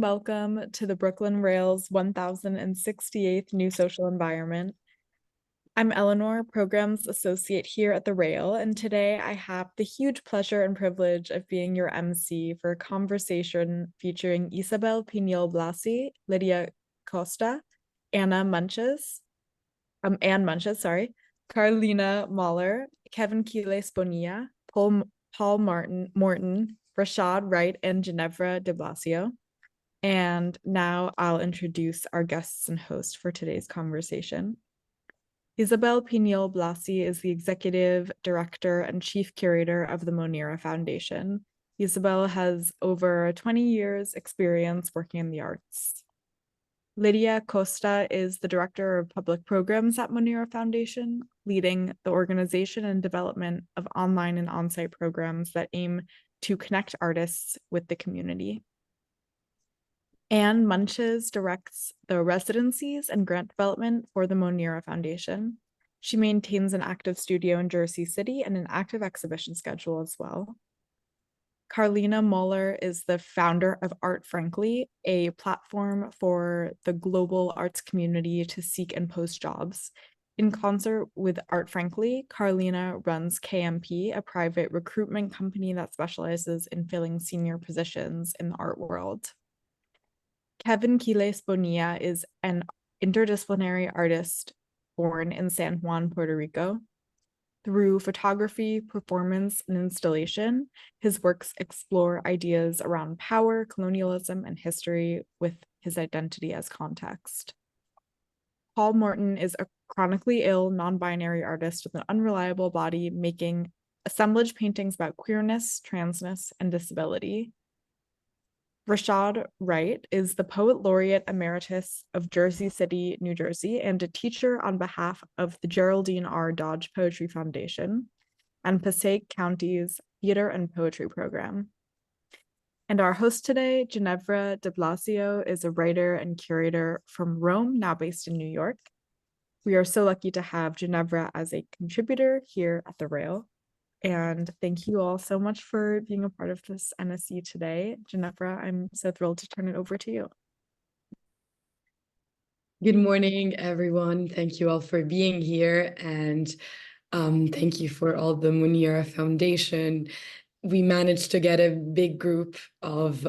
welcome to the Brooklyn Rail's 1068th New Social Environment. I'm Eleanor, Programs Associate here at the Rail, and today I have the huge pleasure and privilege of being your MC for a conversation featuring Ysabel Pinyol Blasi, Lidia Costa, Anne Muntges, Karline Moeller, Quiles Bonilla, Paul Morton, Rashad, Wright, and Ginevra de Blasio. And now I'll introduce our guests and host for today's conversation. Ysabel Pinyol Blasi is the Executive Director and Chief Curator of the Monira Foundation. Ysabel has over 20 years experience working in the arts. Lidia Costa is the Director of Public Programs at Monira Foundation, leading the organization and development of online and on-site programs that aim to connect artists with the community. Anne Muntges directs the Residencies and grant development for the Monira Foundation. She maintains an active studio in Jersey City and an active exhibition schedule as well. Karline Moeller is the founder of Art Frankly, a platform for the global arts community to seek and post jobs. In concert with Art Frankly, Karline runs KMP, a private recruitment company that specializes in filling senior positions in the art world. Quiles Bonilla is an interdisciplinary artist born in San Juan, Puerto Rico. Through photography, performance, and installation, his works explore ideas around power, colonialism, and history with his identity as context. Paul Morton is a chronically ill, non-binary artist with an unreliable body, making assemblage paintings about queerness, transness, and disability. Rashad Wright is the Poet Laureate Emeritus of Jersey City, New Jersey, and a teacher on behalf of the Geraldine R. Dodge Poetry Foundation and Passaic County's Theater and Poetry Program. And our host today, Ginevra de Blasio, is a writer and curator from Rome, now based in New York. We are so lucky to have Ginevra as a contributor here at the Rail. And thank you all so much for being a part of this NSE today. Ginevra, I'm so thrilled to turn it over to you. Good morning, everyone. Thank you all for being here. And thank you for all the Monira Foundation. We managed to get a big group of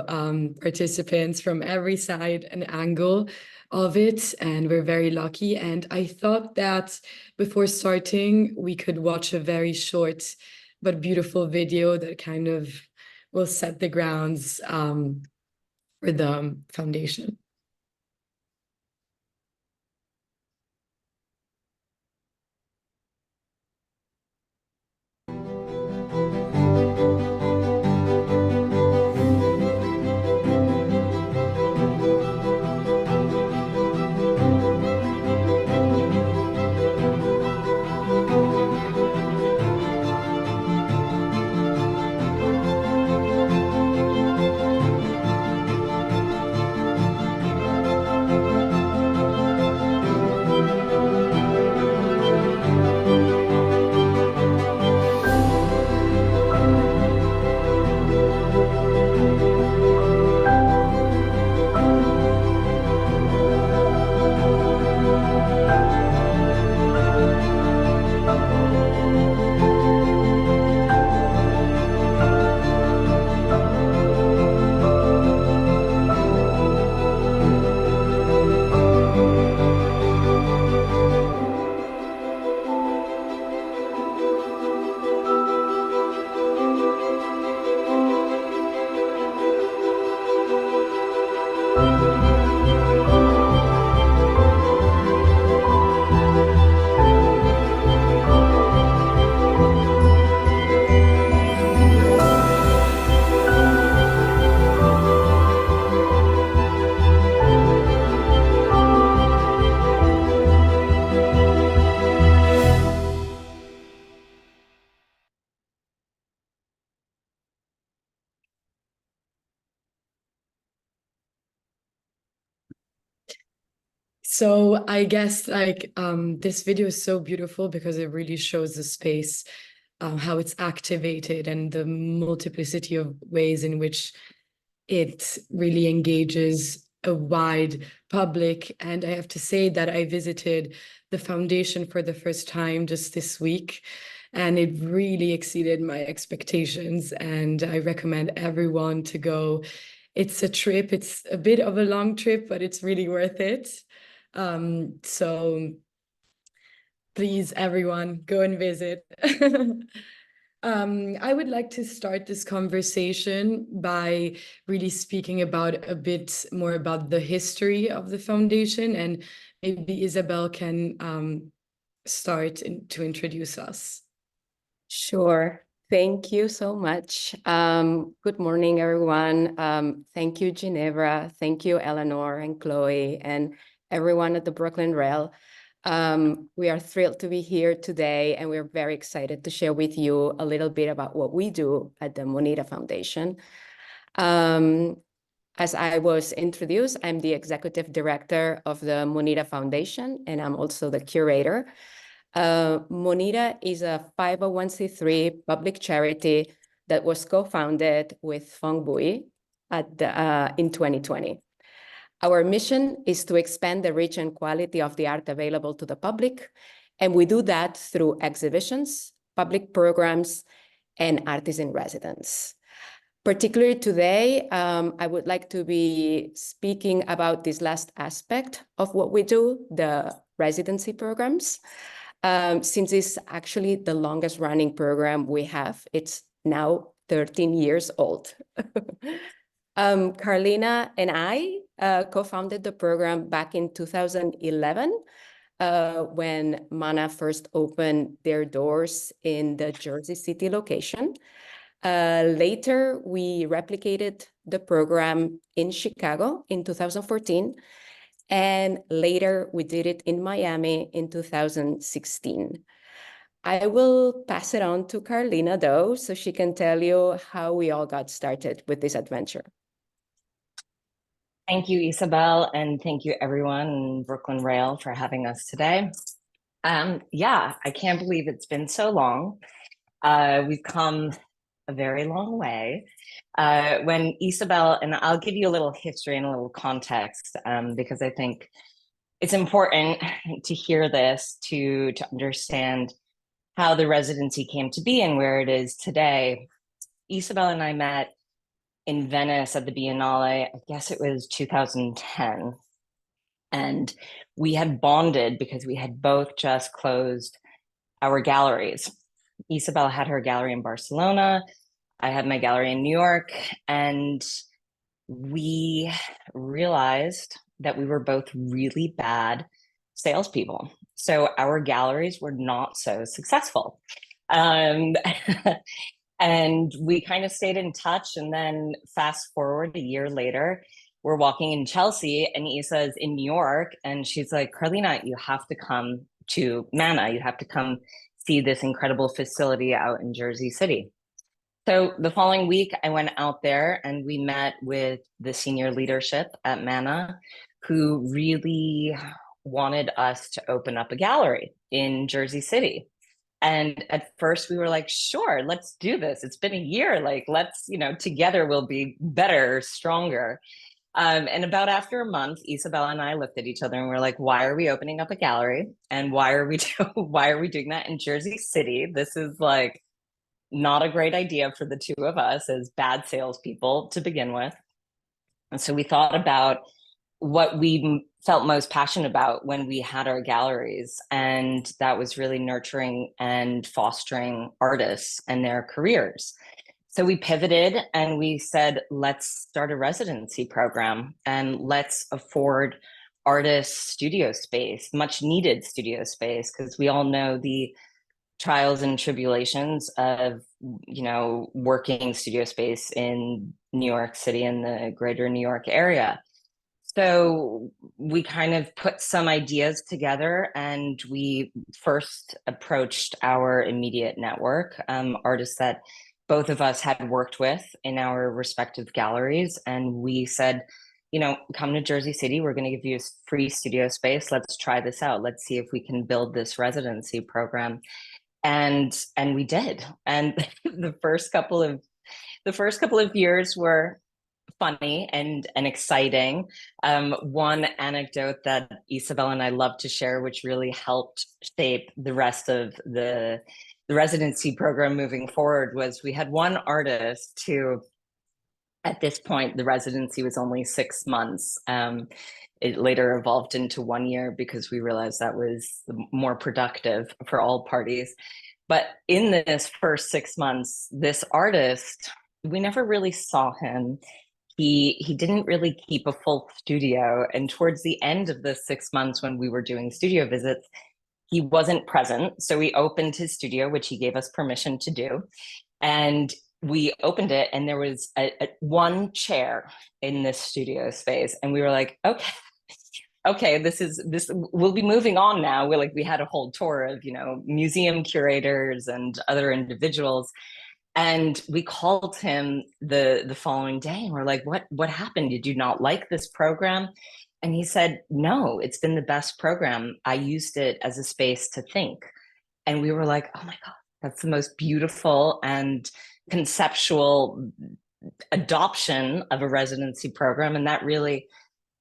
participants from every side and angle of it, and we're very lucky. And I thought that before starting, we could watch a very short but beautiful video that kind of will set the grounds for the foundation. So I guess this video is so beautiful because it really shows the space, how it's activated and the multiplicity of ways in which it really engages a wide public. And I have to say that I visited the foundation for the first time just this week, and it really exceeded my expectations. And I recommend everyone to go. It's a trip. It's a bit of a long trip, but it's really worth it. So please, everyone, go and visit. I would like to start this conversation by really speaking about a bit more about the history of the foundation, and maybe Ysabel can start to introduce us. Sure. Thank you so much. Good morning, everyone. Thank you, Ginevra. Thank you, Eleanor and Chloe, and everyone at the Brooklyn Rail. We are thrilled to be here today, and we're very excited to share with you a little bit about what we do at the Monira Foundation. As I was introduced, I'm the executive director of the Monira Foundation, and I'm also the curator. Monira is a 501c3 public charity that was co-founded with Fong Bui in 2020. Our mission is to expand the reach and quality of the art available to the public, and we do that through exhibitions, public programs, and artists in residence. Particularly today, I would like to be speaking about this last aspect of what we do, the residency programs. Since it's actually the longest running program we have, it's now 13 years old. Karline and I co-founded the program back in 2011 when MANA first opened their doors in the Jersey City location. Later, we replicated the program in Chicago in 2014. And later, we did it in Miami in 2016. I will pass it on to Karline, though, so she can tell you how we all got started with this adventure. Thank you, Ysabel, and thank you, everyone in Brooklyn Rail for having us today. Yeah, I can't believe it's been so long. We've come a very long way. When Ysabel, and I'll give you a little history and a little context, because I think it's important to hear this to understand how the residency came to be and where it is today. Ysabel and I met in Venice at the Biennale, I guess it was 2010. And we had bonded because we had both just closed our galleries. Ysabel had her gallery in Barcelona. I had my gallery in New York. And we realized that we were both really bad salespeople. So our galleries were not so successful. And we kind of stayed in touch. And then fast forward a year later, we're walking in Chelsea and Isa is in New York. And she's like, Karline, you have to come to MANA. You have to come see this incredible facility out in Jersey City. So the following week, I went out there and we met with the senior leadership at MANA, who really wanted us to open up a gallery in Jersey City. And at first we were like, sure, let's do this. It's been a year, like, let's, together we'll be better, stronger. And about after a month, Ysabel and I looked at each other and we're like, why are we opening up a gallery? And why are we doing that in Jersey City? This is like not a great idea for the two of us as bad salespeople to begin with. And so we thought about what we felt most passionate about when we had our galleries. And that was really nurturing and fostering artists and their careers. So we pivoted and we said, let's start a residency program and let's afford artists studio space, much needed studio space, because we all know the trials and tribulations of, working studio space in New York City and the greater New York area. So we kind of put some ideas together and we first approached our immediate network, artists that both of us had worked with in our respective galleries. And we said, come to Jersey City. We're going to give you free studio space. Let's try this out. Let's see if we can build this residency program. And we did. And the first couple of years were funny and exciting. One anecdote that Ysabel and I love to share, which really helped shape the rest of the residency program moving forward, was we had one artist who, at this point, the residency was only 6 months. It later evolved into 1 year because we realized that was more productive for all parties. But in this first 6 months, this artist, we never really saw him. He didn't really keep a full studio. And towards the end of the 6 months when we were doing studio visits, he wasn't present. So we opened his studio, which he gave us permission to do. And we opened it and there was one chair in this studio space. And we were like, okay, this we'll be moving on now. We had a whole tour of, museum curators and other individuals. And we called him the following day and we're like, what happened? Did you not like this program? And he said, no, it's been the best program. I used it as a space to think. And we were like, oh my God, that's the most beautiful and conceptual adoption of a residency program. And that really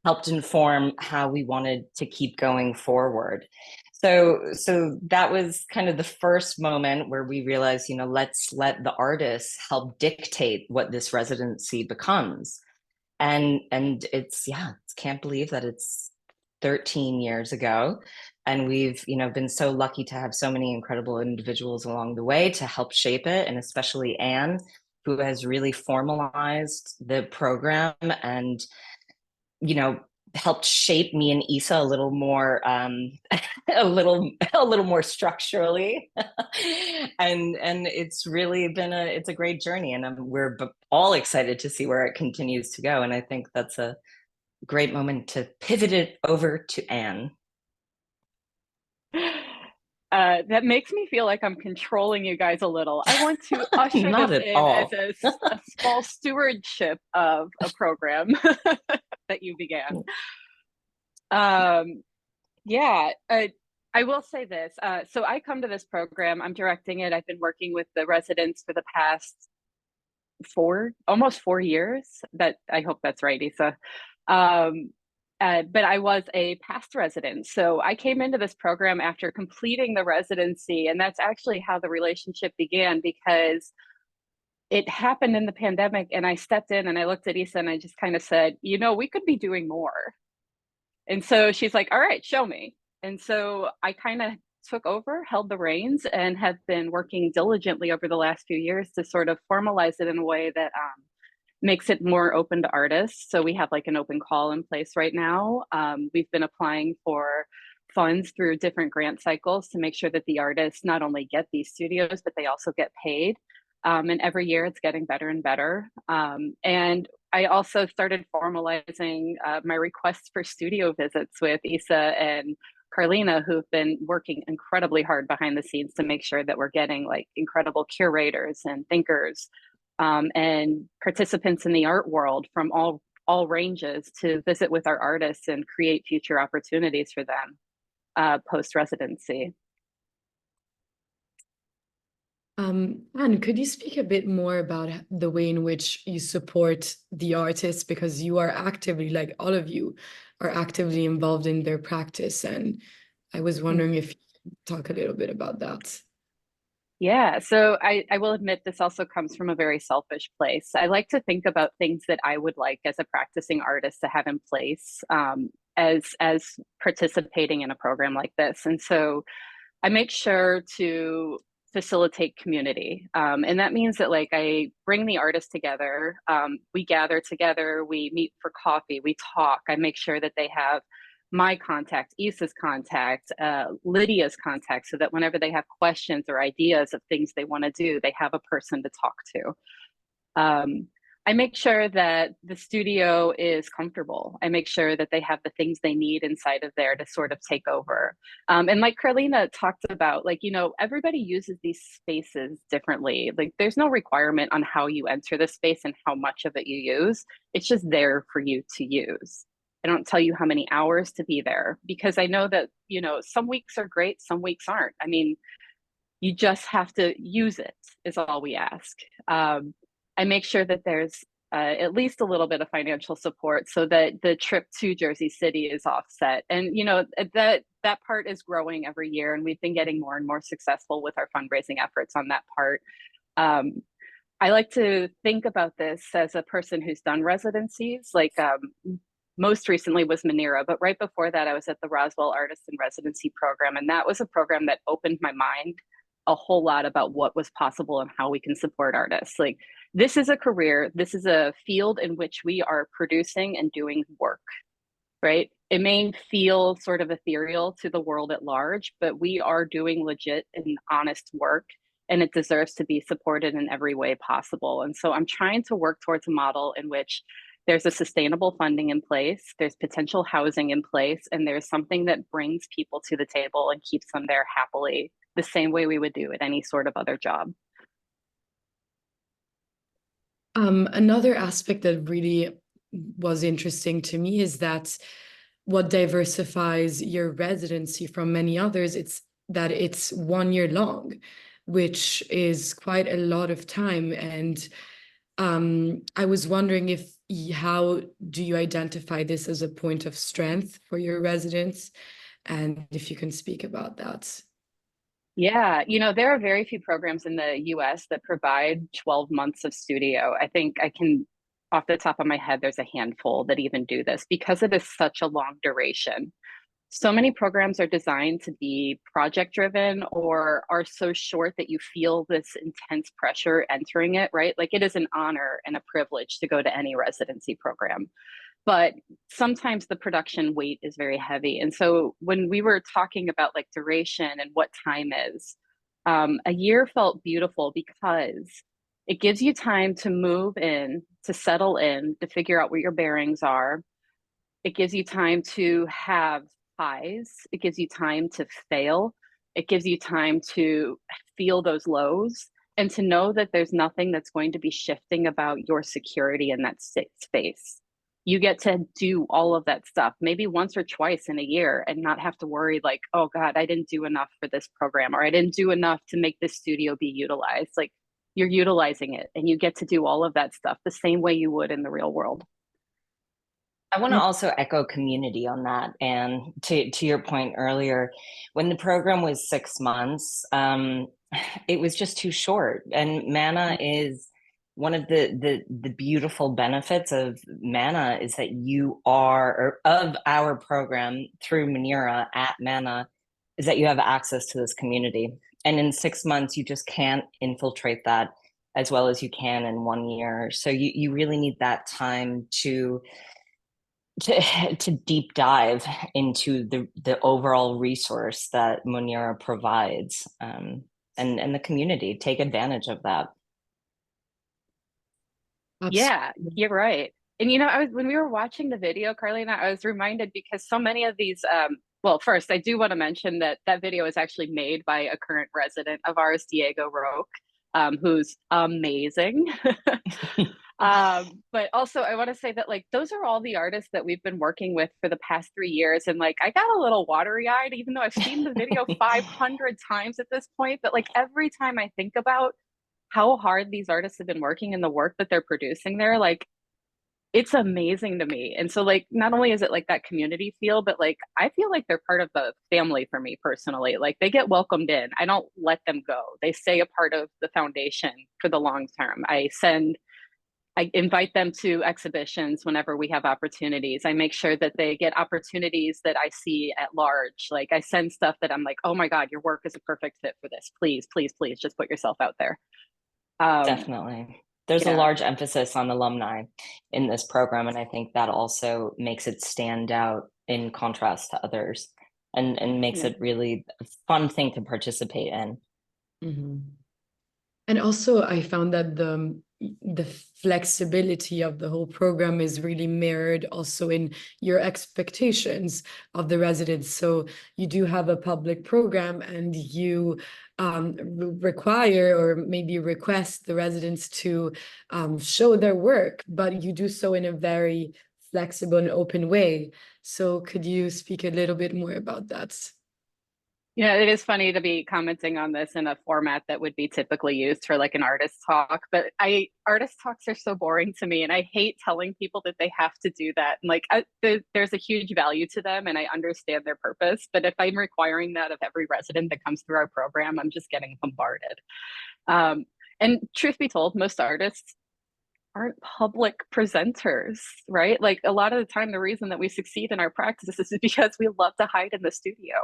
helped inform how we wanted to keep going forward. So that was kind of the first moment where we realized, let's let the artists help dictate what this residency becomes. And it's, can't believe that it's 13 years ago. And we've, been so lucky to have so many incredible individuals along the way to help shape it. And especially Anne, who has really formalized the program and, helped shape me and Isa a little more, a little more structurally. and it's really been it's a great journey, and we're all excited to see where it continues to go. And I think that's a great moment to pivot it over to Anne. That makes me feel like I'm controlling you guys a little. I want to usher Not this at in all. as a small stewardship of a program that you began. I will say this. So I come to this program, I'm directing it. I've been working with the residents for the past almost 4 years. That I hope that's right, Isa. But I was a past resident. So I came into this program after completing the residency. And that's actually how the relationship began, because it happened in the pandemic. And I stepped in and I looked at Isa and I just kind of said, we could be doing more. And so she's like, all right, show me. And so I kind of took over, held the reins, and have been working diligently over the last few years to sort of formalize it in a way that makes it more open to artists. So we have like an open call in place right now. We've been applying for funds through different grant cycles to make sure that the artists not only get these studios, but they also get paid. And every year it's getting better and better. And I also started formalizing my requests for studio visits with Isa and Karline, who've been working incredibly hard behind the scenes to make sure that we're getting like incredible curators and thinkers and participants in the art world from all ranges to visit with our artists and create future opportunities for them post-residency. Anne, could you speak a bit more about the way in which you support the artists? Because you are actively, like all of you, are actively involved in their practice. And I was wondering if you could talk a little bit about that. Yeah, so I will admit this also comes from a very selfish place. I like to think about things that I would like as a practicing artist to have in place as participating in a program like this. And so I make sure to facilitate community. And that means that like I bring the artists together, we gather together, we meet for coffee, we talk. I make sure that they have my contact, Isa's contact, Lidia's contact, so that whenever they have questions or ideas of things they want to do, they have a person to talk to. I make sure that the studio is comfortable. I make sure that they have the things they need inside of there to sort of take over. And like Karline talked about, like, everybody uses these spaces differently. Like there's no requirement on how you enter the space and how much of it you use. It's just there for you to use. I don't tell you how many hours to be there because I know that, some weeks are great, some weeks aren't. I mean, you just have to use it is all we ask. I make sure that there's at least a little bit of financial support so that the trip to Jersey City is offset. And that part is growing every year, and we've been getting more and more successful with our fundraising efforts on that part. I like to think about this as a person who's done residencies, like most recently was Monira, but right before that, I was at the Roswell Artist in Residency program. And that was a program that opened my mind a whole lot about what was possible and how we can support artists. Like, this is a career, this is a field in which we are producing and doing work, right? It may feel sort of ethereal to the world at large, but we are doing legit and honest work, and it deserves to be supported in every way possible. And so I'm trying to work towards a model in which there's a sustainable funding in place, there's potential housing in place, and there's something that brings people to the table and keeps them there happily, the same way we would do at any sort of other job. Another aspect that really was interesting to me is that what diversifies your residency from many others, it's that it's 1 year long, which is quite a lot of time. And I was wondering how do you identify this as a point of strength for your residents? And if you can speak about that. Yeah, there are very few programs in the US that provide 12 months of studio. I think I can, off the top of my head, there's a handful that even do this because it is such a long duration. So many programs are designed to be project driven or are so short that you feel this intense pressure entering it, right? Like, it is an honor and a privilege to go to any residency program. But sometimes the production weight is very heavy. And so when we were talking about like duration and what time is, a year felt beautiful because it gives you time to move in, to settle in, to figure out what your bearings are. It gives you time to have highs. It gives you time to fail. It gives you time to feel those lows and to know that there's nothing that's going to be shifting about your security in that space. You get to do all of that stuff, maybe once or twice in a year, and not have to worry like, oh God, I didn't do enough for this program, or I didn't do enough to make this studio be utilized. Like, you're utilizing it and you get to do all of that stuff the same way you would in the real world. I want to also echo community on that. And to your point earlier, when the program was 6 months, it was just too short. And Mana is one of the beautiful benefits of Mana is that you are, or of our program through Monira at Mana, is that you have access to this community. And in 6 months, you just can't infiltrate that as well as you can in 1 year. So you really need that time to deep dive into the overall resource that Monira provides, and the community. Take advantage of that. Yeah, you're right. And when we were watching the video, Karline, I was reminded because so many of these, well, first, I do want to mention that video is actually made by a current resident of ours, Diego Roque, who's amazing. But also I want to say that like those are all the artists that we've been working with for the past 3 years, and like I got a little watery-eyed even though I've seen the video 500 times at this point, but like every time I think about how hard these artists have been working and the work that they're producing there, like it's amazing to me. And so like not only is it like that community feel, but like I feel like they're part of the family for me personally. Like they get welcomed in. I don't let them go. They stay a part of the foundation for the long term. I invite them to exhibitions whenever we have opportunities. I make sure that they get opportunities that I see at large. Like I send stuff that I'm like, oh my God, your work is a perfect fit for this. Please, please, please just put yourself out there. Definitely. There's a large emphasis on alumni in this program. And I think that also makes it stand out in contrast to others and makes it really a fun thing to participate in. Mm-hmm. And also I found that the flexibility of the whole program is really mirrored also in your expectations of the residents. So you do have a public program and you require or maybe request the residents to show their work, but you do so in a very flexible and open way. So could you speak a little bit more about that? Yeah, it is funny to be commenting on this in a format that would be typically used for like an artist talk, but artist talks are so boring to me, and I hate telling people that they have to do that. And like, there's a huge value to them, and I understand their purpose. But if I'm requiring that of every resident that comes through our program, I'm just getting bombarded. And truth be told, most artists aren't public presenters, right? Like a lot of the time, the reason that we succeed in our practices is because we love to hide in the studio.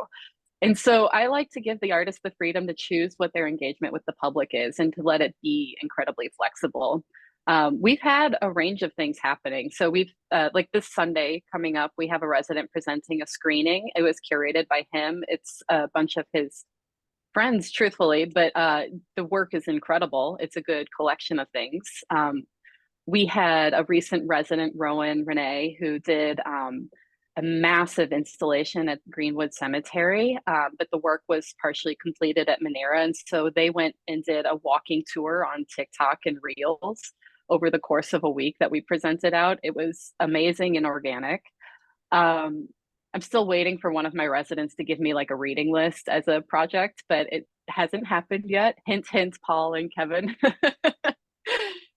And so I like to give the artist the freedom to choose what their engagement with the public is and to let it be incredibly flexible. We've had a range of things happening. So we've, like this Sunday coming up, we have a resident presenting a screening. It was curated by him. It's a bunch of his friends, truthfully, but the work is incredible. It's a good collection of things. We had a recent resident, Rowan Renee, who did a massive installation at Greenwood Cemetery, but the work was partially completed at Monira. And so they went and did a walking tour on TikTok and Reels over the course of a week that we presented out. It was amazing and organic. I'm still waiting for one of my residents to give me like a reading list as a project, but it hasn't happened yet. Hint, hint, Paul and Kevin.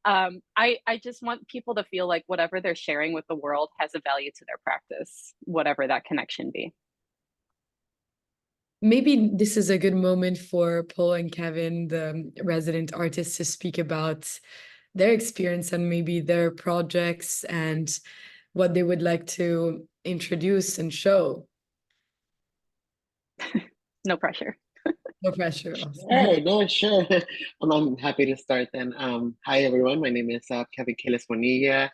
I just want people to feel like whatever they're sharing with the world has a value to their practice, whatever that connection be. Maybe this is a good moment for Paul and Kevin, the resident artists, to speak about their experience and maybe their projects and what they would like to introduce and show. No pressure. No pressure. Sure, no, sure. I'm happy to start then. Hi everyone, my name is Kevin Quiles Bonilla.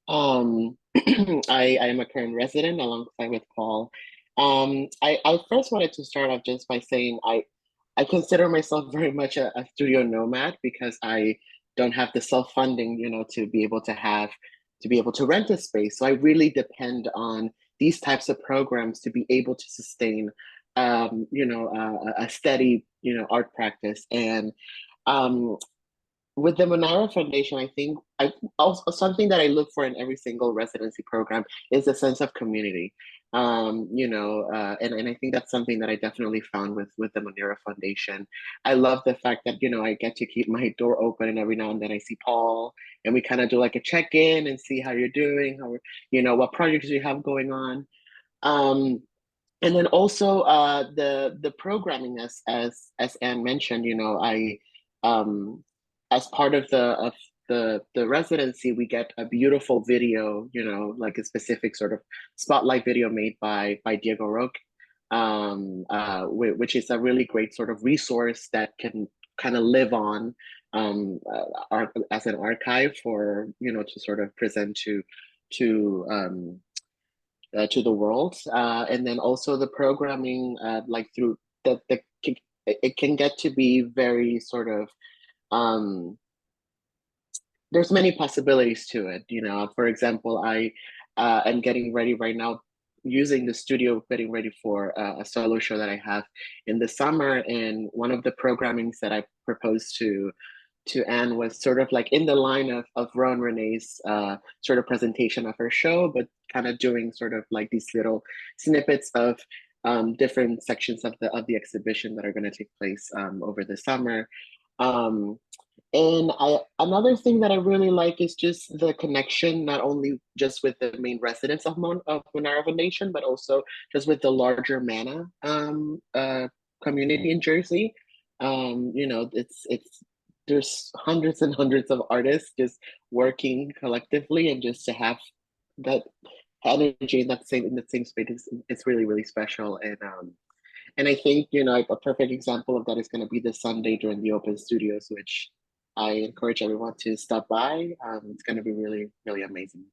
I am a current resident alongside with Paul. I first wanted to start off just by saying I consider myself very much a studio nomad because I don't have the self-funding, to be able to rent a space. So I really depend on these types of programs to be able to sustain a steady, art practice. And with the Monira Foundation, I think also something that I look for in every single residency program is a sense of community. And I think that's something that I definitely found with the Monira Foundation. I love the fact that, I get to keep my door open and every now and then I see Paul and we kind of do like a check-in and see how you're doing, what projects you have going on. And then also the programming, as Anne mentioned, I as part of the residency, we get a beautiful video, like a specific sort of spotlight video made by Diego Roque, which is a really great sort of resource that can kind of live on as an archive for to sort of present to the world, and then also the programming, like through it can get to be very sort of there's many possibilities to it. For example, I am getting ready right now using the studio, getting ready for a solo show that I have in the summer, and one of the programmings that I proposed to Anne was sort of like in the line of Rowan Renee's sort of presentation of her show, but kind of doing sort of like these little snippets of different sections of the exhibition that are going to take place over the summer. And another thing that I really like is just the connection, not only just with the main residents of Monira Foundation, but also just with the larger MANA community in Jersey. It's there's hundreds and hundreds of artists just working collectively, and just to have that energy in the same space it's really, really special. And I think a perfect example of that is going to be this Sunday during the open studios, which I encourage everyone to stop by. It's going to be really, really amazing.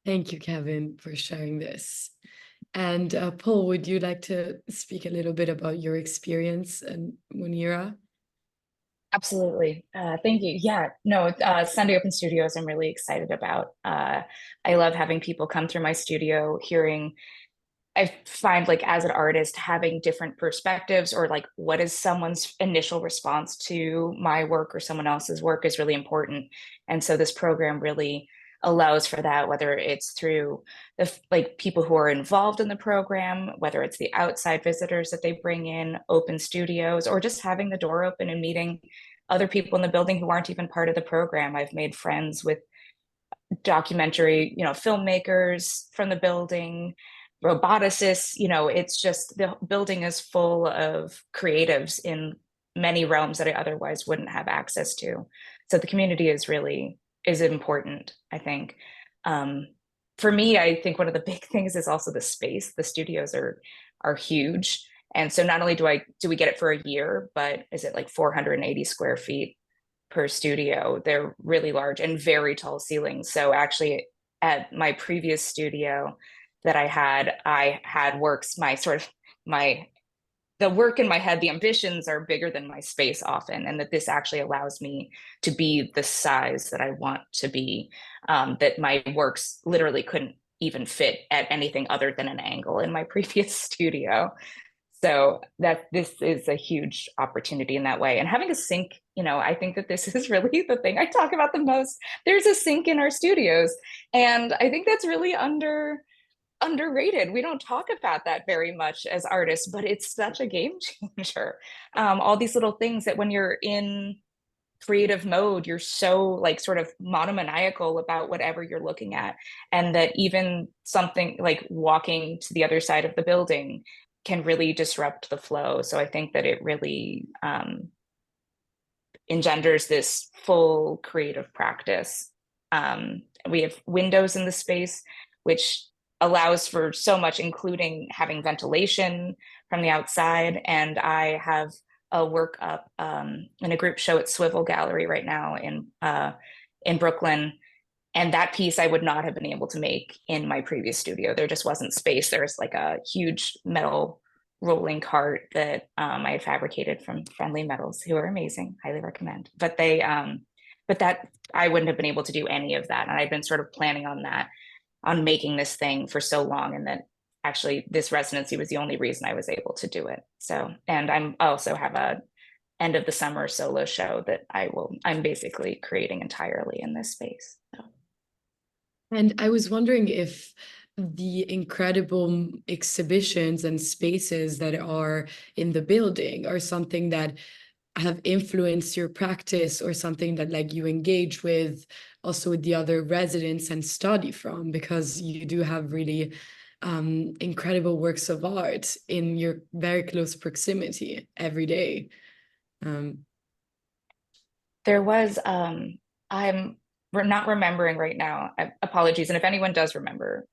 Thank you, Kevin, for sharing this. And Paul, would you like to speak a little bit about your experience in Monira? Absolutely. Thank you. Yeah, no, Sunday Open Studios, I'm really excited about. I love having people come through my studio, I find like as an artist, having different perspectives or like what is someone's initial response to my work or someone else's work is really important. And so this program really allows for that, whether it's through the like people who are involved in the program, whether it's the outside visitors that they bring in, open studios, or just having the door open and meeting other people in the building who aren't even part of the program. I've made friends with documentary, filmmakers from the building, roboticists. It's just the building is full of creatives in many realms that I otherwise wouldn't have access to. So the community is important, I think. For me, I think one of the big things is also the space. The studios are huge. And so not only do we get it for a year, but is it like 480 square feet per studio? They're really large and very tall ceilings. So actually at my previous studio that I had works, the work in my head, the ambitions are bigger than my space often, and that this actually allows me to be the size that I want to be, that my works literally couldn't even fit at anything other than an angle in my previous studio. So this is a huge opportunity in that way. And having a sink, I think that this is really the thing I talk about the most. There's a sink in our studios, and I think that's really underrated. We don't talk about that very much as artists, but it's such a game changer. All these little things that when you're in creative mode, you're so like sort of monomaniacal about whatever you're looking at, and that even something like walking to the other side of the building can really disrupt the flow. So I think that it really engenders this full creative practice. We have windows in the space, which allows for so much, including having ventilation from the outside. And I have a work up in a group show at Swivel Gallery right now in Brooklyn. And that piece I would not have been able to make in my previous studio. There just wasn't space. There's like a huge metal rolling cart that I had fabricated from Friendly Metals, who are amazing, highly recommend. But that I wouldn't have been able to do any of that. And I'd been sort of planning on making this thing for so long, and that actually this residency was the only reason I was able to do it. So, and I also have a end of the summer solo show that I'm basically creating entirely in this space. So. And I was wondering if the incredible exhibitions and spaces that are in the building are something that have influenced your practice, or something that like you engage with also with the other residents and study from, because you do have really incredible works of art in your very close proximity every day. There was, we're not remembering right now, apologies. And if anyone does remember,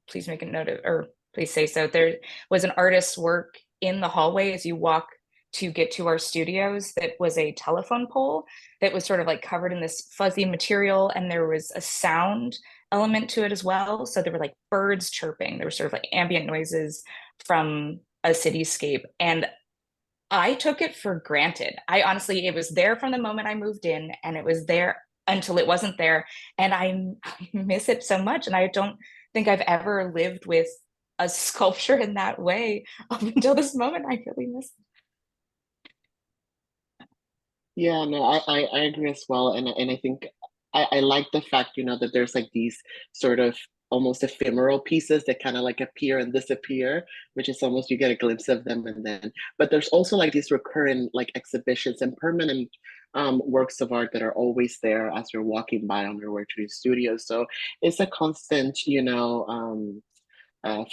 please make a note of, or please say so. There was an artist's work in the hallway as you walk to get to our studios that was a telephone pole that was sort of like covered in this fuzzy material, and there was a sound element to it as well. So there were like birds chirping, there were sort of like ambient noises from a cityscape, and I took it for granted. It was there from the moment I moved in, and it was there until it wasn't there. And I miss it so much. And I don't think I've ever lived with a sculpture in that way up until this moment. I really miss it. Yeah, no, I agree as well. And I think I like the fact, that there's like these sort of almost ephemeral pieces that kind of like appear and disappear, which is almost, you get a glimpse of them and then, but there's also like these recurrent like exhibitions and permanent works of art that are always there as you're walking by on your way to the studio. So it's a constant,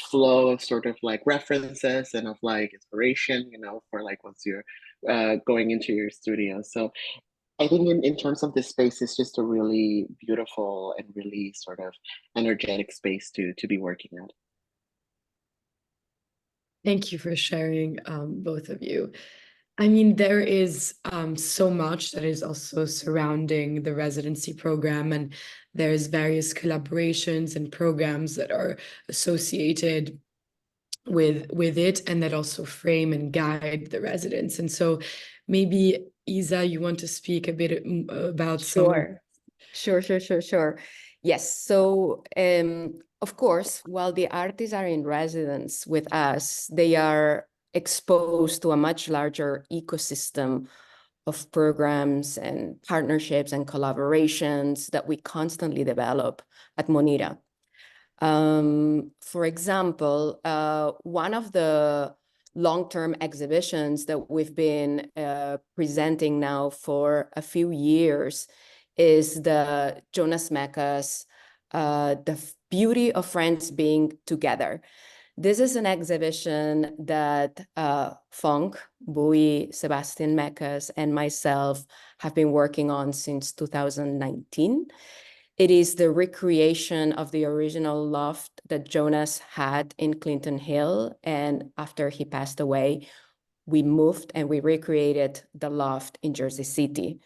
flow of sort of like references and of like inspiration, for like once you're going into your studio. So I think in terms of this space, it's just a really beautiful and really sort of energetic space to be working at. Thank you for sharing, both of you. I mean, there is so much that is also surrounding the residency program, and there's various collaborations and programs that are associated with it, and that also frame and guide the residents. And so maybe Isa, you want to speak a bit about Sure. Yes. So, of course, while the artists are in residence with us, they are exposed to a much larger ecosystem of programs and partnerships and collaborations that we constantly develop at Monira. For example, one of the long-term exhibitions that we've been presenting now for a few years is the Jonas Mekas, The Beauty of Friends Being Together. This is an exhibition that Funk, Bowie, Sebastian Mekas, and myself have been working on since 2019. It is the recreation of the original loft that Jonas had in Clinton Hill, and after he passed away, we moved and we recreated the loft in Jersey City.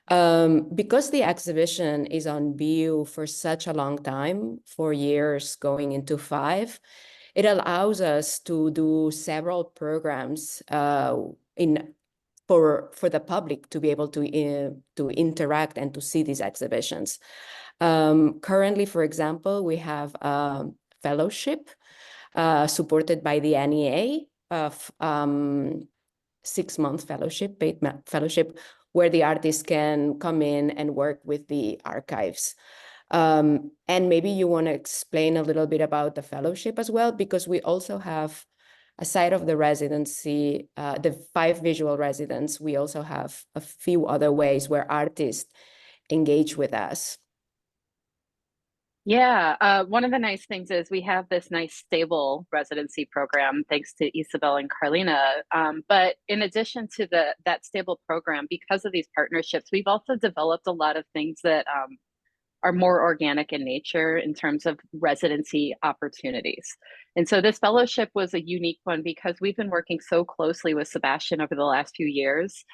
Because the exhibition is on view for such a long time, 4 years going into 5, it allows us to do several programs for the public to be able to interact and to see these exhibitions. Currently, for example, we have a fellowship supported by the NEA of 6-month fellowship, paid fellowship, where the artists can come in and work with the archives. And maybe you want to explain a little bit about the fellowship as well, because we also have, aside of the residency, the 5 visual residents, we also have a few other ways where artists engage with us. Yeah, one of the nice things is we have this nice stable residency program, thanks to Ysabel and Karline. But in addition to that stable program, because of these partnerships, we've also developed a lot of things that are more organic in nature in terms of residency opportunities. And so this fellowship was a unique one because we've been working so closely with Sebastian over the last few years.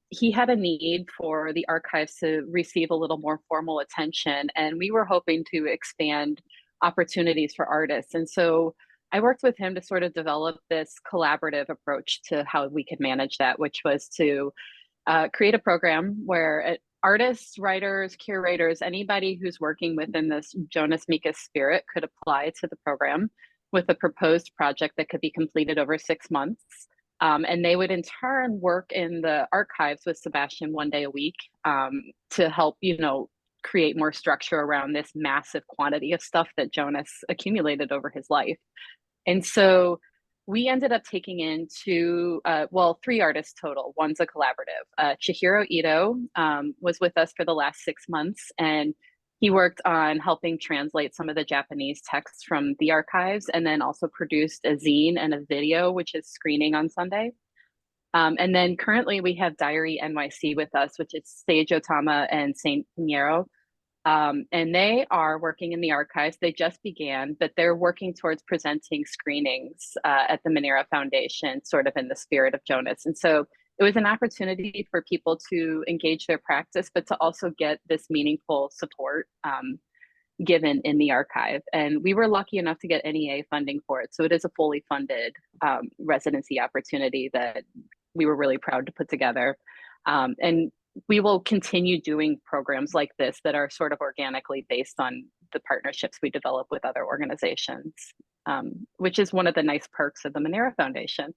He had a need for the archives to receive a little more formal attention, and we were hoping to expand opportunities for artists. And so I worked with him to sort of develop this collaborative approach to how we could manage that, which was to create a program where artists, writers, curators, anybody who's working within this Jonas Mekas spirit could apply to the program with a proposed project that could be completed over 6 months. And they would in turn work in the archives with Sebastian 1 day a week to help, create more structure around this massive quantity of stuff that Jonas accumulated over his life. And so we ended up taking in 3 artists total. One's a collaborative. Chihiro Ito was with us for the last 6 months, and he worked on helping translate some of the Japanese texts from the archives, and then also produced a zine and a video, which is screening on Sunday. And then currently we have Diary NYC with us, which is Sage Otama and Saint Pinheiro. And they are working in the archives. They just began, but they're working towards presenting screenings at the Monira Foundation, sort of in the spirit of Jonas. And so it was an opportunity for people to engage their practice, but to also get this meaningful support given in the archive. And we were lucky enough to get NEA funding for it. So it is a fully funded residency opportunity that we were really proud to put together. And we will continue doing programs like this that are sort of organically based on the partnerships we develop with other organizations, which is one of the nice perks of the Monira Foundation.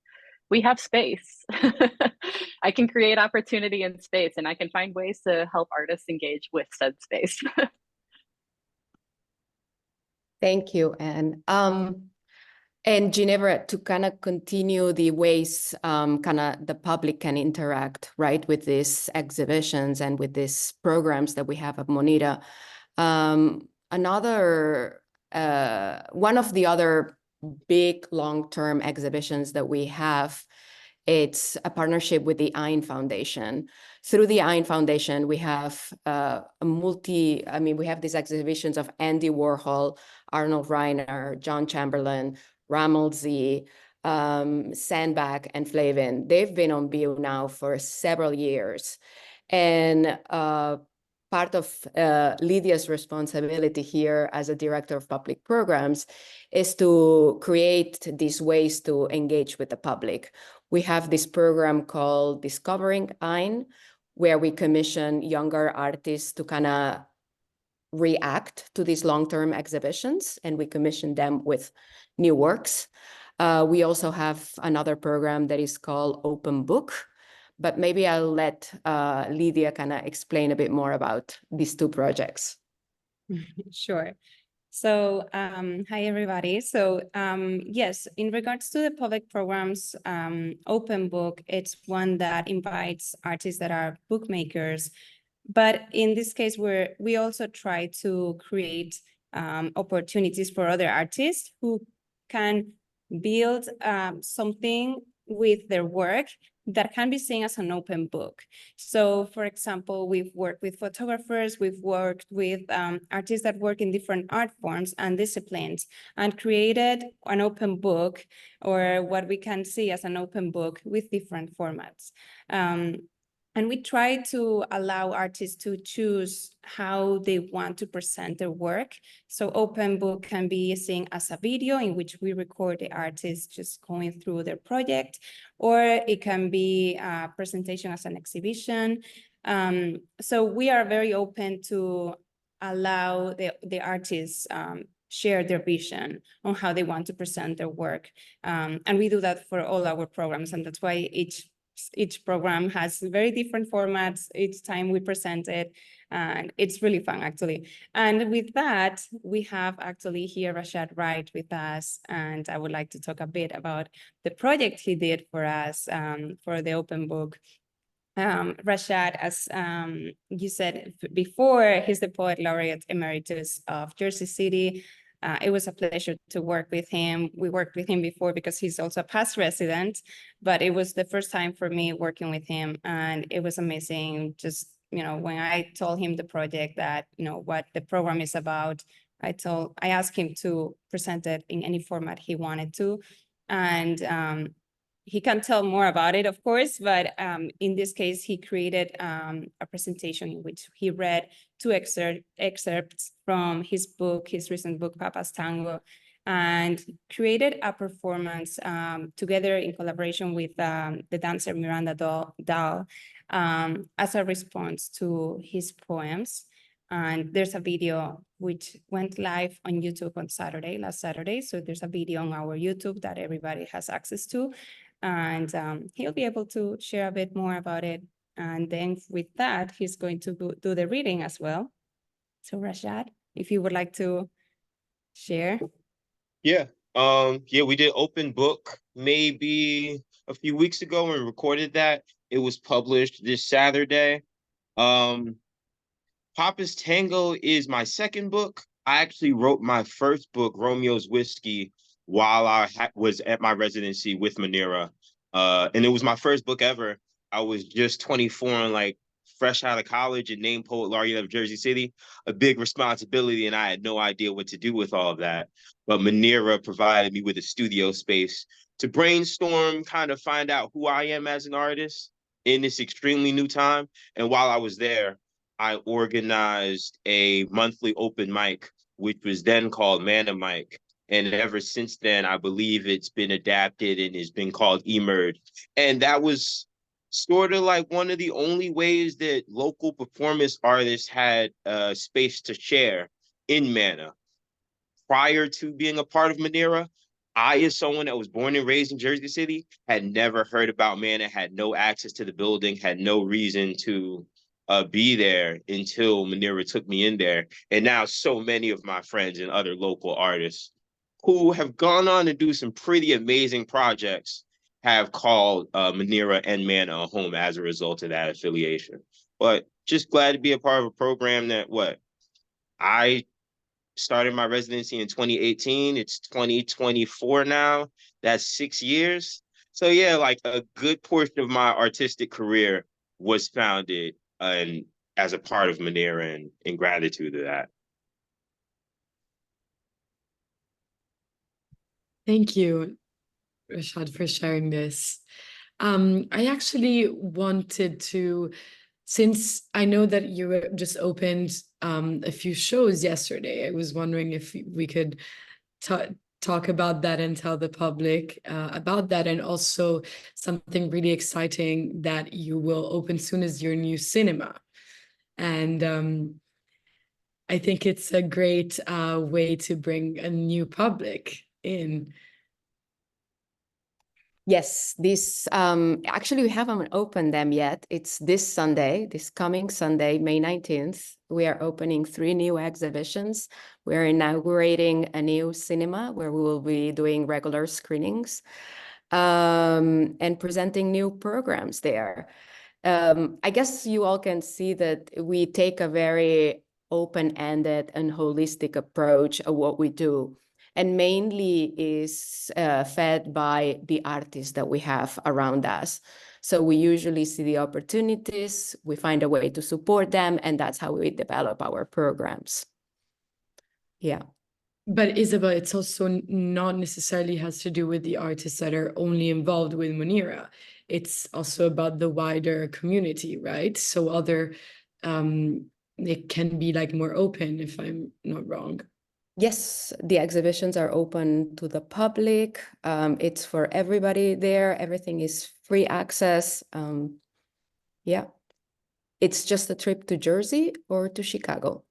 We have space. I can create opportunity in space, and I can find ways to help artists engage with said space. Thank you, Anne. And Ginevra, to kind of continue the ways kind of the public can interact, right, with these exhibitions and with these programs that we have at Monira. One of the other big long-term exhibitions that we have, it's a partnership with the Ein Foundation. Through the Ein Foundation, we have we have these exhibitions of Andy Warhol, Arnold Reiner, John Chamberlain, Ramel Z, Sandbach, and Flavin. They've been on view now for several years. And part of Lidia's responsibility here as a director of public programs is to create these ways to engage with the public. We have this program called Discovering Ein, where we commission younger artists to kind of react to these long-term exhibitions, and we commission them with new works. We also have another program that is called Open Book, But maybe I'll let Lidia kind of explain a bit more about these two projects. Sure. So, hi, everybody. So, yes, in regards to the public programs, Open Book, it's one that invites artists that are bookmakers. But in this case, we also try to create opportunities for other artists who can build something with their work that can be seen as an open book. So, for example, we've worked with photographers, we've worked with artists that work in different art forms and disciplines, and created an open book, or what we can see as an open book with different formats. And we try to allow artists to choose how they want to present their work. So open book can be seen as a video in which we record the artist just going through their project, or it can be a presentation as an exhibition. So we are very open to allow the artists share their vision on how they want to present their work. And we do that for all our programs, and that's why each program has very different formats each time we present it, and it's really fun, actually. And with that, we have actually here Rashad Wright with us, and I would like to talk a bit about the project he did for us for the open book. Rashad, as you said before, he's the Poet Laureate Emeritus of Jersey City. It was a pleasure to work with him. We worked with him before because he's also a past resident, but it was the first time for me working with him, and it was amazing. Just, when I told him the project, that, what the program is about, I asked him to present it in any format he wanted to. And he can tell more about it, of course, but in this case, he created a presentation in which he read two excerpts from his book, his recent book, Papa's Tango, and created a performance together in collaboration with the dancer Miranda Dahl as a response to his poems. And there's a video which went live on YouTube on last Saturday. So there's a video on our YouTube that everybody has access to. And he'll be able to share a bit more about it. And then with that, he's going to do the reading as well. So Rashad, if you would like to share. Yeah, we did open book maybe a few weeks ago and recorded that. It was published this Saturday. Papa's Tango is my second book. I actually wrote my first book, Romeo's Whiskey, while I was at my residency with Monira. And it was my first book ever. I was just 24 and fresh out of college and named Poet Laureate of Jersey City. A big responsibility, and I had no idea what to do with all of that. But Monira provided me with a studio space to brainstorm, kind of find out who I am as an artist in this extremely new time. And while I was there, I organized a monthly open mic, which was then called Mana Mic. And ever since then, I believe it's been adapted and has been called Emerge. And that was sort of like one of the only ways that local performance artists had space to share in Mana. Prior to being a part of Monira, I, as someone that was born and raised in Jersey City, had never heard about Mana, had no access to the building, had no reason to be there until Monira took me in there. And now so many of my friends and other local artists who have gone on to do some pretty amazing projects have called Monira and Mana a home as a result of that affiliation. But just glad to be a part of a program that I started my residency in 2018. It's 2024 now. That's 6 years. So yeah, a good portion of my artistic career was founded and as a part of Monira, and in gratitude to that. Thank you, Rashad, for sharing this. I actually wanted to, since I know that you just opened a few shows yesterday, I was wondering if we could talk about that and tell the public about that, and also something really exciting that you will open soon is your new cinema. And I think it's a great way to bring a new public in. Yes, this actually we haven't opened them yet. It's this Sunday, this coming Sunday, May 19th. We are opening 3 new exhibitions. We're inaugurating a new cinema where we will be doing regular screenings and presenting new programs there. I guess you all can see that we take a very open-ended and holistic approach of what we do, and mainly is fed by the artists that we have around us. So we usually see the opportunities, we find a way to support them, and that's how we develop our programs. Yeah. But Ysabel, it's also not necessarily has to do with the artists that are only involved with Monira. It's also about the wider community, right? So other, it can be like more open, if I'm not wrong. Yes, the exhibitions are open to the public. It's for everybody there. Everything is free access. Yeah. It's just a trip to Jersey or to Chicago.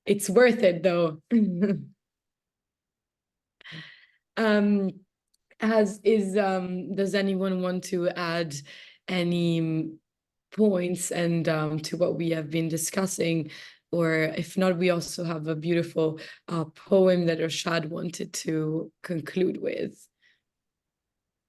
It's worth it though. Does anyone want to add any points and to what we have been discussing? Or if not, we also have a beautiful poem that Rashad wanted to conclude with.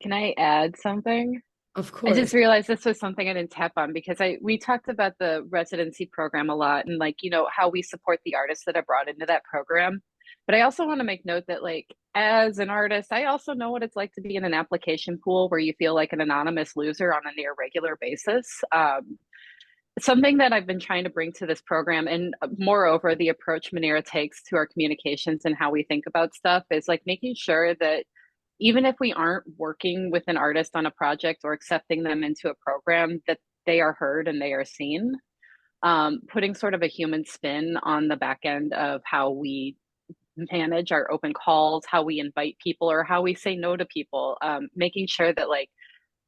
Can I add something? Of I course. just realized this was something I didn't tap on because we talked about the residency program a lot and like, you know, how we support the artists that are brought into that program. But I also want to make note that like, as an artist, I also know what it's like to be in an application pool where you feel like an anonymous loser on a near regular basis. Something that I've been trying to bring to this program, and moreover, the approach Monira takes to our communications and how we think about stuff is like making sure that even if we aren't working with an artist on a project or accepting them into a program, that they are heard and they are seen. Putting sort of a human spin on the back end of how we manage our open calls, how we invite people, or how we say no to people, making sure that like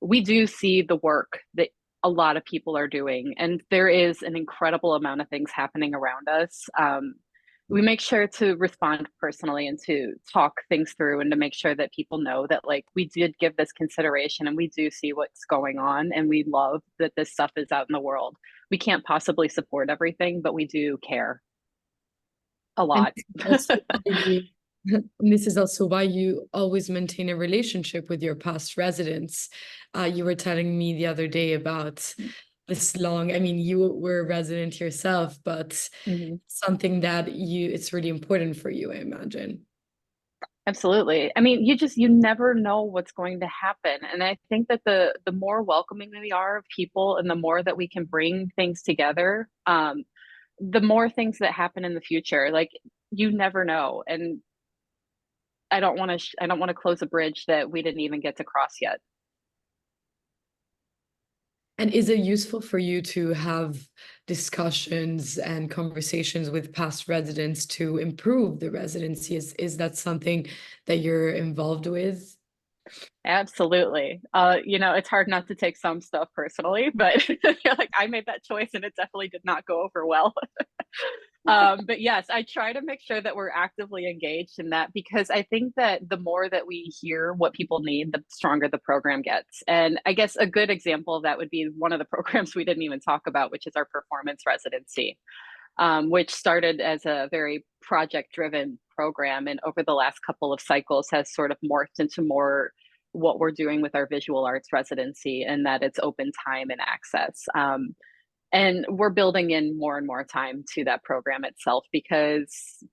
we do see the work that a lot of people are doing, and there is an incredible amount of things happening around us. We make sure to respond personally and to talk things through and to make sure that people know that like we did give this consideration and we do see what's going on and we love that this stuff is out in the world. We can't possibly support everything, but we do care a lot. And this is also why you always maintain a relationship with your past residents. You were telling me the other day about this long, I mean, you were a resident yourself, but something that it's really important for you, I imagine. Absolutely. I mean, you never know what's going to happen. And I think that the more welcoming we are of people and the more that we can bring things together, the more things that happen in the future. Like you never know. And I don't want to close a bridge that we didn't even get to cross yet. And is it useful for you to have discussions and conversations with past residents to improve the residency? Is that something that you're involved with? Absolutely. You know, it's hard not to take some stuff personally, but like I made that choice and it definitely did not go over well. But yes, I try to make sure that we're actively engaged in that because I think that the more that we hear what people need, the stronger the program gets. And I guess a good example of that would be one of the programs we didn't even talk about, which is our performance residency, which started as a very project-driven program and over the last couple of cycles has sort of morphed into more what we're doing with our visual arts residency and that it's open time and access. And we're building in more and more time to that program itself because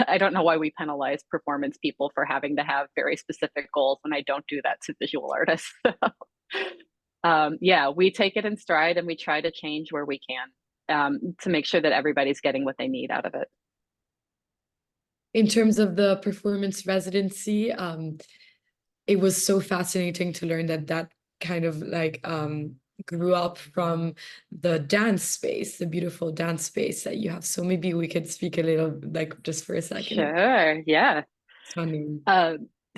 I don't know why we penalize performance people for having to have very specific goals when I don't do that to visual artists. Yeah, we take it in stride and we try to change where we can to make sure that everybody's getting what they need out of it. In terms of the performance residency, it was so fascinating to learn that kind of like grew up from the dance space, the beautiful dance space that you have. So maybe we could speak a little, like just for a second. Sure, yeah. Funny.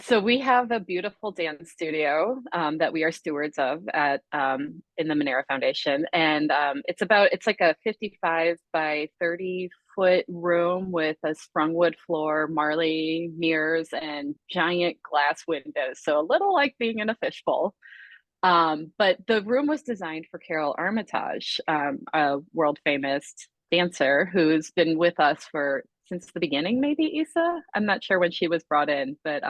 So we have a beautiful dance studio that we are stewards of at in the Monira Foundation, and it's like a 55 by 30-foot room with a sprung wood floor, marley mirrors, and giant glass windows. So a little like being in a fishbowl. But the room was designed for Carol Armitage, a world famous dancer who's been with us for since the beginning, maybe Isa. I'm not sure when she was brought in, but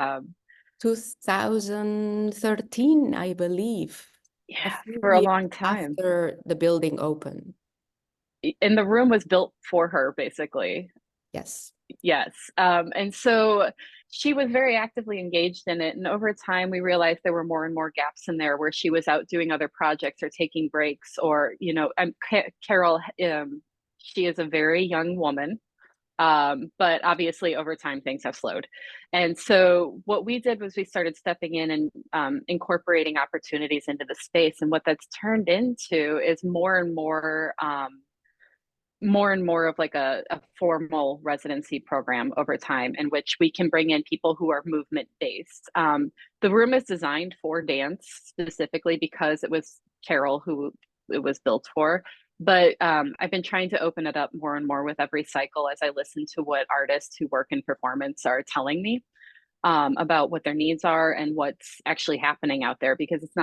2013, I believe. yeah, few for a years long time. after the building opened. And the room was built for her, basically. Yes. Yes. And so she was very actively engaged in it. And over time, we realized there were more and more gaps in there where she was out doing other projects or taking breaks, or, you know, Carol, she is a very young woman. But obviously over time things have slowed. And so what we did was we started stepping in and incorporating opportunities into the space. And what that's turned into is more and more of like a formal residency program over time, in which we can bring in people who are movement based. The room is designed for dance specifically because it was Carol who it was built for. But I've been trying to open it up more and more with every cycle as I listen to what artists who work in performance are telling me about what their needs are and what's actually happening out there, because it's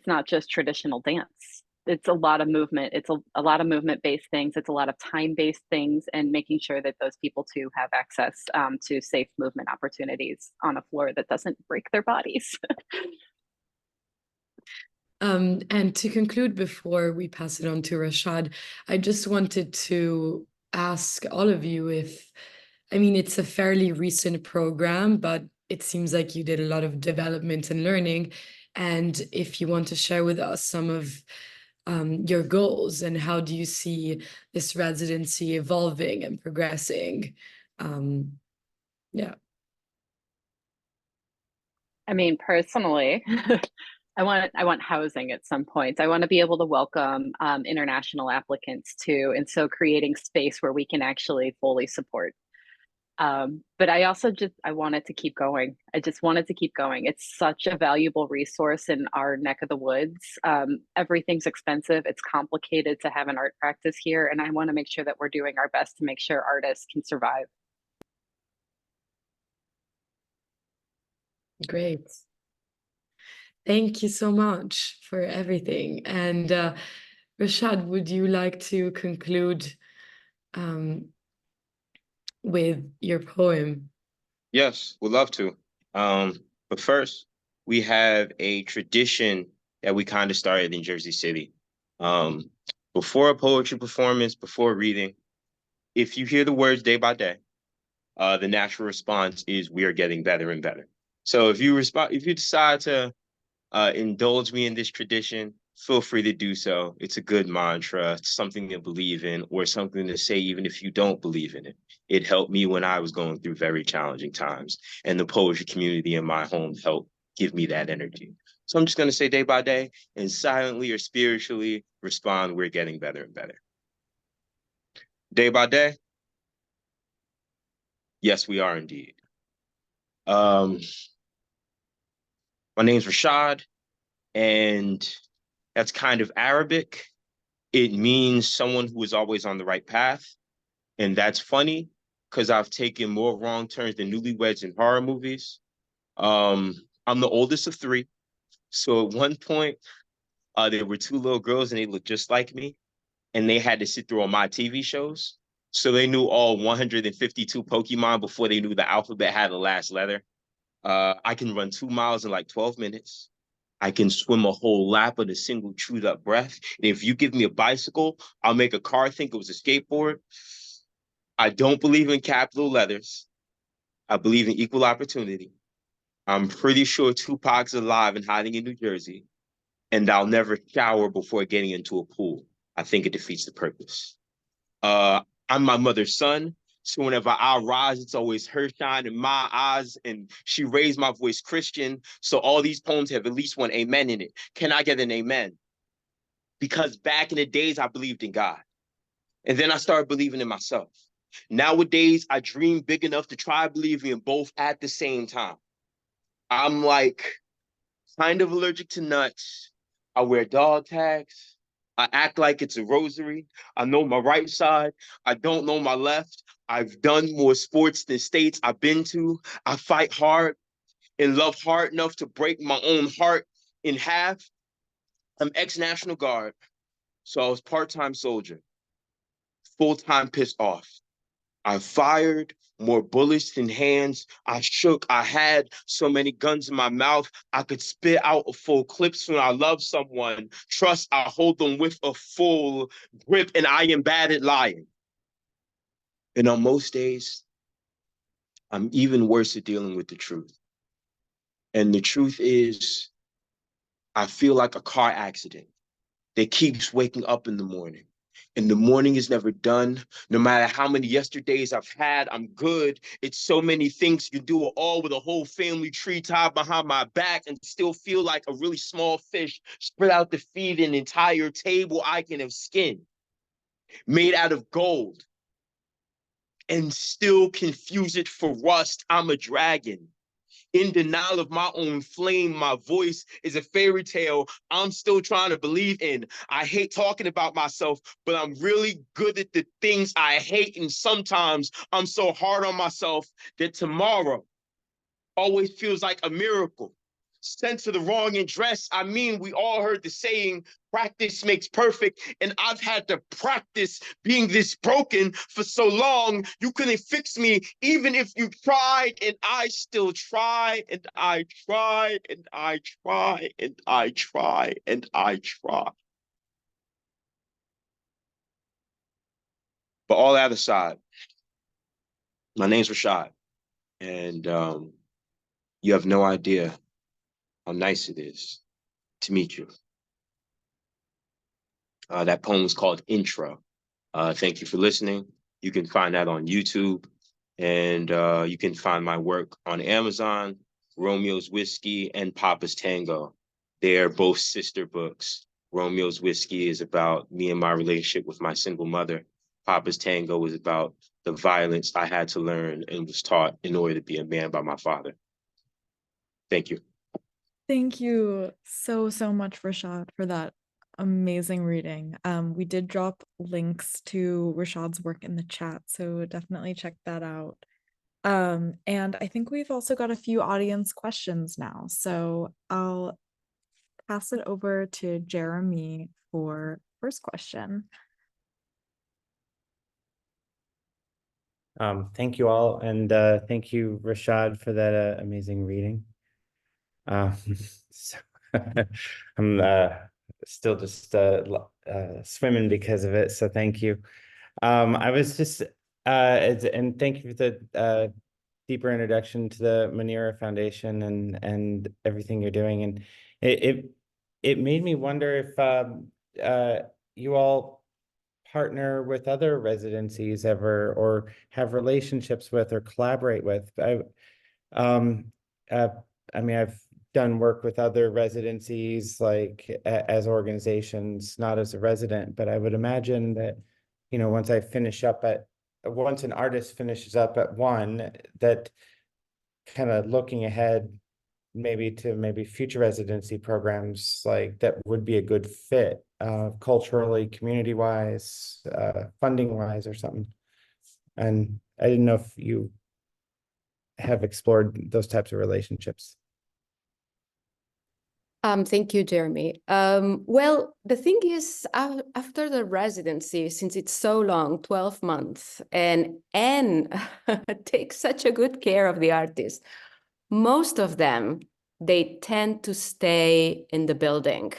not just traditional dance. It's a lot of movement. It's a lot of movement based things. It's a lot of time based things, and making sure that those people too have access to safe movement opportunities on a floor that doesn't break their bodies. And to conclude, before we pass it on to Rashad, I just wanted to ask all of you if, I mean, it's a fairly recent program, but it seems like you did a lot of development and learning. And if you want to share with us some of your goals and how do you see this residency evolving and progressing? Yeah. I mean, personally, I want housing at some point. I want to be able to welcome international applicants too, and so creating space where we can actually fully support. But I also I wanted to keep going. I just wanted to keep going. It's such a valuable resource in our neck of the woods. Everything's expensive. It's complicated to have an art practice here, and I want to make sure that we're doing our best to make sure artists can survive. Great. Thank you so much for everything. And Rashad, would you like to conclude with your poem? Yes, would love to. But first, we have a tradition that we kind of started in Jersey City. Before a poetry performance, before reading, if you hear the words day by day, the natural response is we are getting better and better. So if you decide to indulge me in this tradition, feel free to do so. It's a good mantra, something to believe in, or something to say even if you don't believe in it. It helped me when I was going through very challenging times, and the poetry community in my home helped give me that energy. So I'm just going to say day by day and silently or spiritually respond, we're getting better and better. Day by day, yes, we are indeed. My name's Rashad, and that's kind of Arabic. It means someone who is always on the right path. And that's funny because I've taken more wrong turns than newlyweds in horror movies. I'm the oldest of three. So at one point, there were two little girls and they looked just like me. And they had to sit through all my TV shows. So they knew all 152 Pokemon before they knew the alphabet had the last letter. I can run 2 miles in like 12 minutes. I can swim a whole lap with a single chewed up breath. And if you give me a bicycle, I'll make a car think it was a skateboard. I don't believe in capital letters. I believe in equal opportunity. I'm pretty sure Tupac's alive and hiding in New Jersey. And I'll never shower before getting into a pool. I think it defeats the purpose. I'm my mother's son. So whenever I rise, it's always her shine in my eyes. And she raised my voice Christian. So all these poems have at least one amen in it. Can I get an amen? Because back in the days, I believed in God. And then I started believing in myself. Nowadays, I dream big enough to try believing in both at the same time. I'm like kind of allergic to nuts. I wear dog tags. I act like it's a rosary. I know my right side. I don't know my left. I've done more sports than states I've been to. I fight hard and love hard enough to break my own heart in half. I'm ex-National Guard, so I was part-time soldier, full-time pissed off. I fired more bullets than hands. I shook. I had so many guns in my mouth. I could spit out a full clips when I love someone. Trust, I hold them with a full grip, and I am bad at lying. And on most days, I'm even worse at dealing with the truth. And the truth is, I feel like a car accident that keeps waking up in the morning. And the morning is never done. No matter how many yesterdays I've had, I'm good. It's so many things you do it all with a whole family tree tied behind my back and still feel like a really small fish spread out to feed an entire table I can have skinned, made out of gold, and still confuse it for rust. I'm a dragon. In denial of my own flame, my voice is a fairy tale I'm still trying to believe in. I hate talking about myself, but I'm really good at the things I hate. And sometimes I'm so hard on myself that tomorrow always feels like a miracle. Sent to the wrong address. I mean, we all heard the saying, practice makes perfect. And I've had to practice being this broken for so long. You couldn't fix me, even if you tried. And I still try, and I try, and I try, and I try, and I try. But all that aside, my name's Rashad. And you have no idea how nice it is to meet you. That poem was called Intro. Thank you for listening. You can find that on YouTube, and you can find my work on Amazon, Romeo's Whiskey and Papa's Tango. They are both sister books. Romeo's Whiskey is about me and my relationship with my single mother. Papa's Tango is about the violence I had to learn and was taught in order to be a man by my father. Thank you. Thank you so much, Rashad, for that amazing reading. We did drop links to Rashad's work in the chat, so definitely check that out. And I think we've also got a few audience questions now, so I'll pass it over to Jeremy for first question. Thank you all, and thank you, Rashad, for that amazing reading. So I'm still just swimming because of it, so thank you. I was just and thank you for the deeper introduction to the Monira Foundation and everything you're doing, and it made me wonder if you all partner with other residencies ever, or have relationships with, or collaborate with. I mean, I've done work with other residencies, like as organizations, not as a resident, but I would imagine that, you know, once an artist finishes up at one, that kind of looking ahead maybe to future residency programs, like that would be a good fit, culturally, community wise, funding wise, or something. And I didn't know if you have explored those types of relationships. Thank you, Jeremy. Well, the thing is, after the residency, since it's so long, 12 months, and takes such a good care of the artist, most of them, they tend to stay in the building.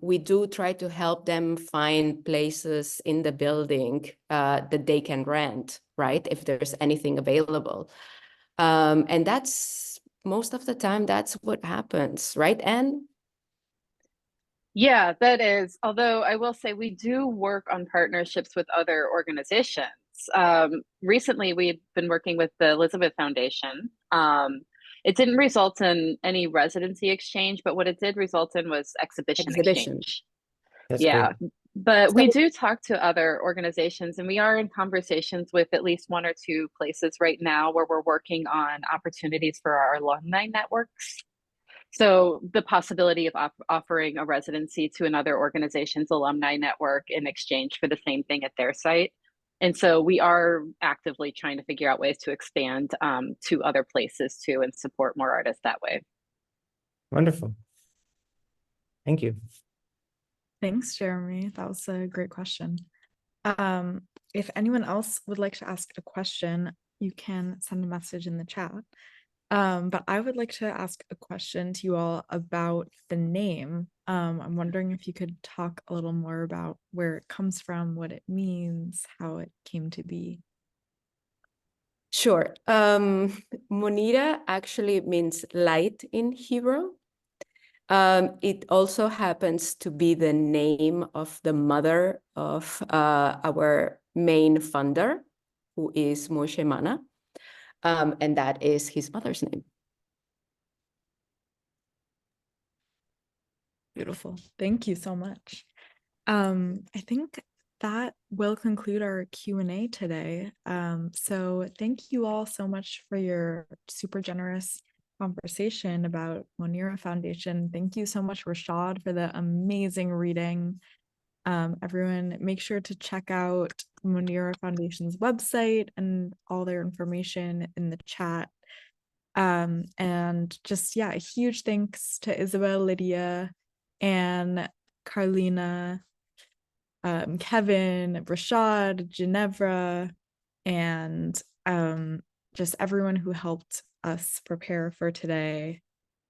We do try to help them find places in the building that they can rent, right? If there's anything available. And that's, most of the time, that's what happens, right, Anne? Yeah, that is. Although I will say we do work on partnerships with other organizations. Recently, we've been working with the Ysabel Foundation. It didn't result in any residency exchange, but what it did result in was exhibition exchange. That's Yeah, great. But we do talk to other organizations, and we are in conversations with at least 1 or 2 places right now where we're working on opportunities for our alumni networks. So the possibility of offering a residency to another organization's alumni network in exchange for the same thing at their site. And so we are actively trying to figure out ways to expand to other places too and support more artists that way. Wonderful. Thank you. Thanks, Jeremy. That was a great question. If anyone else would like to ask a question, you can send a message in the chat. But I would like to ask a question to you all about the name. I'm wondering if you could talk a little more about where it comes from, what it means, how it came to be. Sure. Monira actually means light in Hebrew. It also happens to be the name of the mother of our main funder, who is Moshe Mana, and that is his mother's name. Beautiful. Thank you so much. I think that will conclude our Q&A today. So thank you all so much for your super generous conversation about Monira Foundation. Thank you so much, Rashad, for the amazing reading. Everyone, make sure to check out Monira Foundation's website and all their information in the chat. And just, yeah, a huge thanks to Ysabel, Lidia, and Karline, Kevin, Rashad, Ginevra, and just everyone who helped us prepare for today.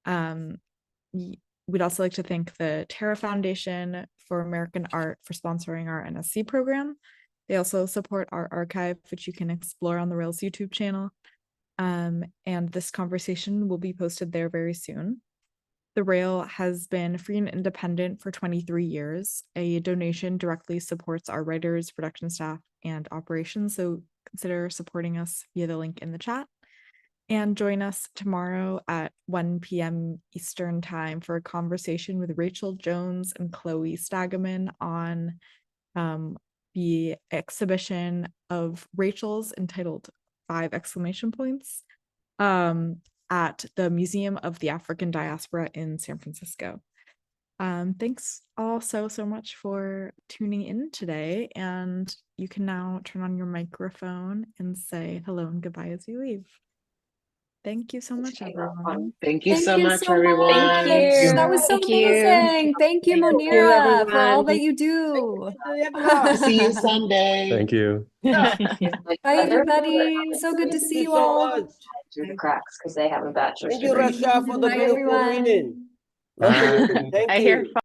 We'd also like to thank the Terra Foundation for American Art for sponsoring our NSE program. They also support our archive, which you can explore on the Rails YouTube channel. And this conversation will be posted there very soon. The Rail has been free and independent for 23 years. A donation directly supports our writers, production staff, and operations, so consider supporting us via the link in the chat. And join us tomorrow at 1 p.m. Eastern Time for a conversation with Rachel Jones and Chloe Stagaman on the exhibition of Rachel's entitled 5 exclamation points. At the Museum of the African Diaspora in San Francisco. Thanks all so much for tuning in today, and you can now turn on your microphone and say hello and goodbye as you leave. Thank you so much, everyone. Thank you so much, everyone. Thank you. That was so Thank you. amazing. Thank you, Thank you, Monira, for all everyone. that you do. See you Sunday. Thank you. Bye, everybody. So good to see you all. Through the cracks because they have a bachelor's Thank you, degree. Rashad, for the Bye, beautiful everyone. reading. Bye. Thank I you. hear